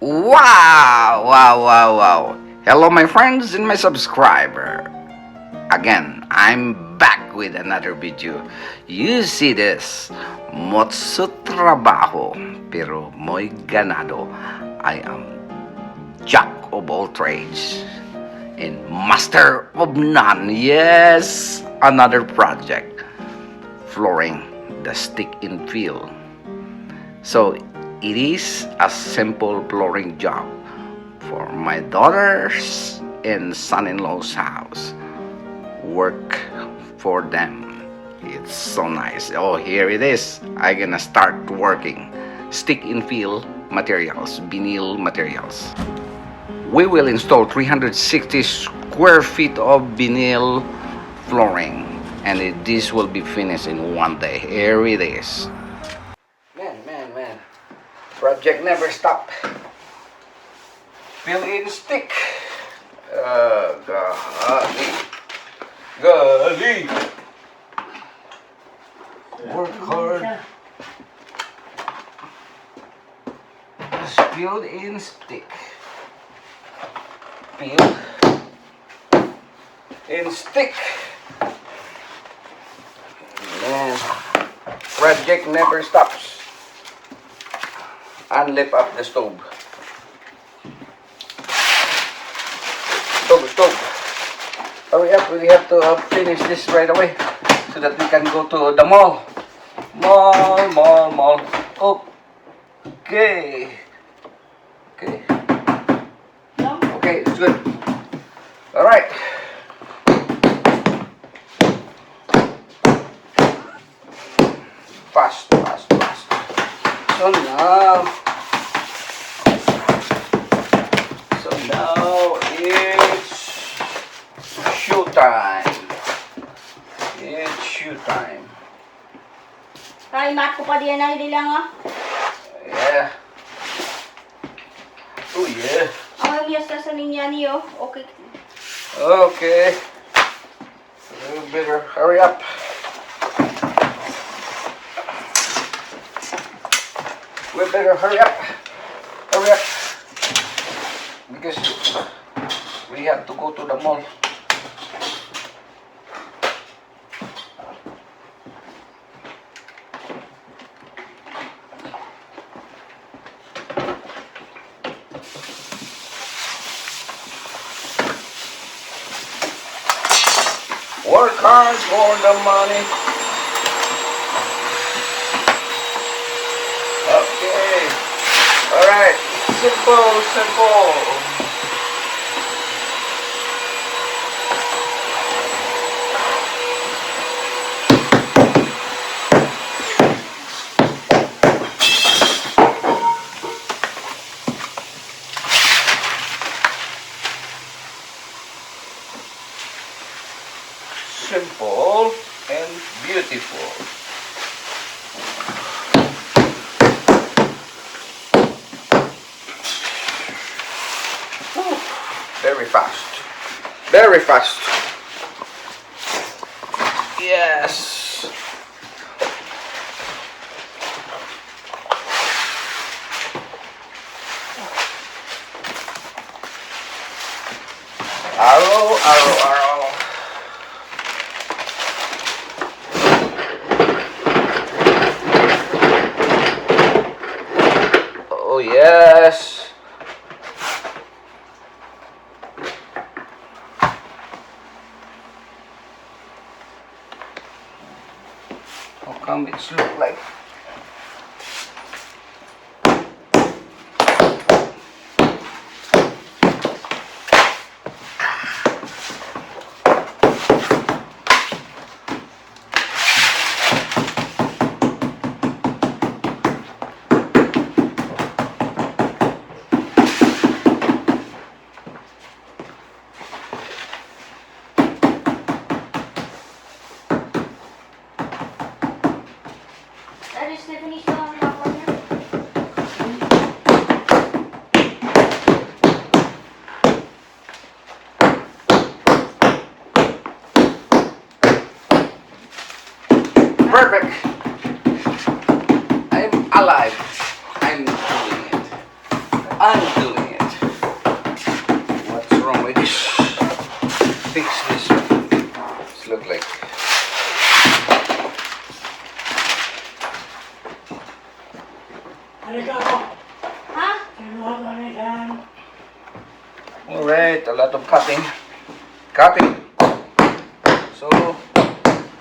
Wow! Wow, wow, wow. Hello, my friends and my subscriber. Again, I'm back with another video. You see this? Motsu trabaho, pero muy ganado. I am jack of all trades and master of none. Yes, another project. Flooring the stick and feel. So it is a simple flooring job for my daughters and son-in-law's house. Work for them. It's so nice. Oh, here it is. I'm gonna start working. Stick and feel materials, vinyl materials. We will install 360 square feet of vinyl flooring, and this will be finished in one day. Here it is. Man. Project never stop. Fill in stick. Golly. Work hard. Filled in stick. Filled in stick. Man, project never stops. And lift up the stove. Stove. Hurry up, we have to finish this right away so that we can go to the mall. Mall. Okay, it's good. All right. Fast. So now it's showtime. Ay, mat ko pa diyan na hindi lang ah. Yeah. Oh yeah. Ang yes na sa niya niyo. Okay. Okay. You better hurry up. We better hurry up. Because we have to go to the mall. Work hard for the money. Okay. Alright. Simple. Simple and beautiful. Very fast. Yes. Arrow. Oh yes. How come it's look like? That is Stephanie's song. Perfect. I'm alive. I'm doing it. I'm doing it. What's wrong with this? Fix this. This look like. Ha? Alright, a lot of cutting. Cutting. So,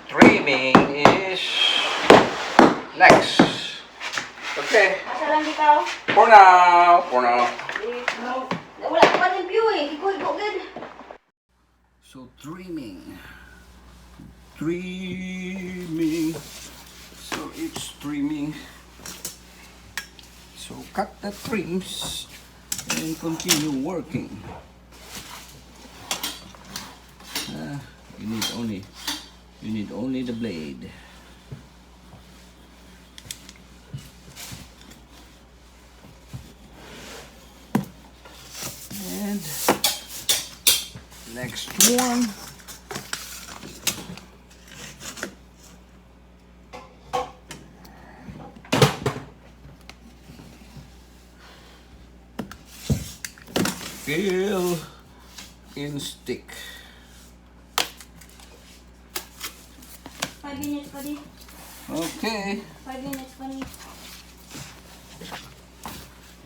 trimming is next. Okay. Asa lang bitaw? For now. Wala ko pa din view eh. Higo-higo gid. So, trimming. Trimming. So, it's trimming. So, cut the trims and continue working. You need only the blade. And next one. Fill in stick. 5 minutes pa din. Okay, 5 minutes pa din.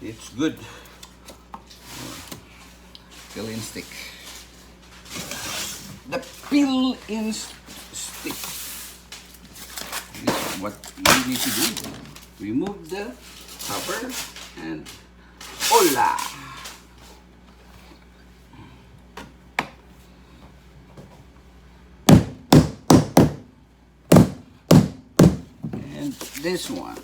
it's good. Fill in stick. The fill in stick. This is what you need to do. Remove the cover and hola. And this one.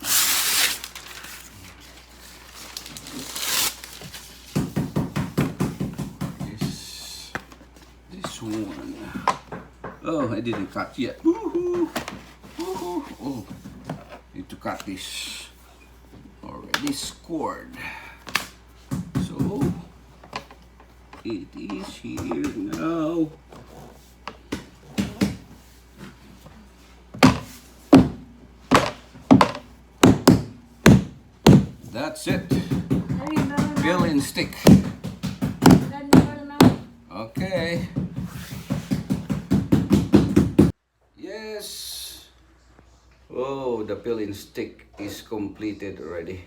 This one. Oh, I didn't cut yet. Woohoo! Woohoo! Oh, need to cut this. Already scored. So it is here now. That's it. Fill in stick. Okay. Yes. Oh, the fill in stick is completed already.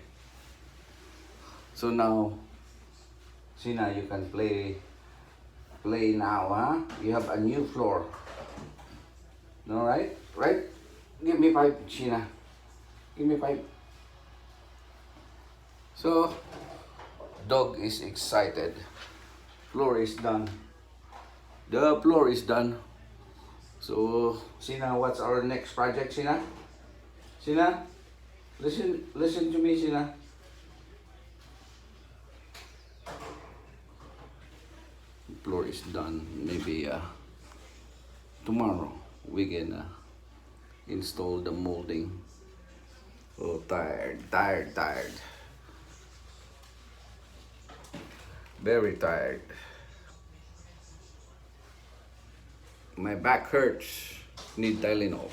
So now, Sina, you can play now, huh? You have a new floor. All right? Right? Give me 5, Sina. Give me 5. So, dog is excited. Floor is done. The floor is done. So, Sina, what's our next project, Sina? Sina? Listen to me, Sina. Floor is done. Maybe tomorrow we can install the molding. Oh, tired. Very tired. My back hurts. Need Tylenol.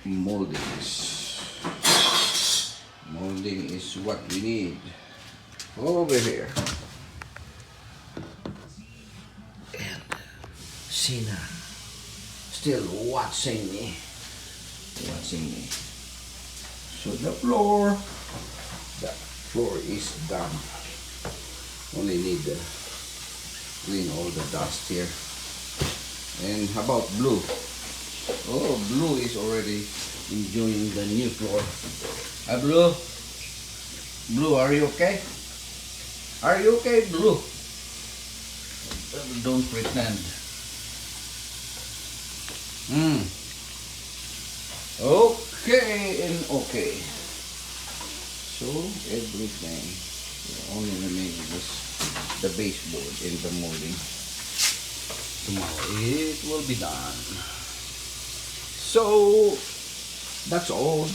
Molding is what we need. Over here. And Sina still watching me. So the floor is done. Only need to clean all the dust here. And how about Blue? Oh, Blue is already enjoying the new floor. Hi, Blue. Blue, are you okay? Are you okay, Blue? Don't pretend. Okay and okay. So everything only remains the baseboard in the molding. Tomorrow it will be done. So that's all.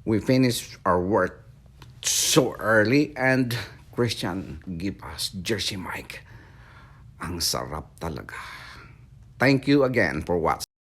We finished our work so early and Christian give us Jersey Mike. Ang sarap talaga. Thank you again for watching.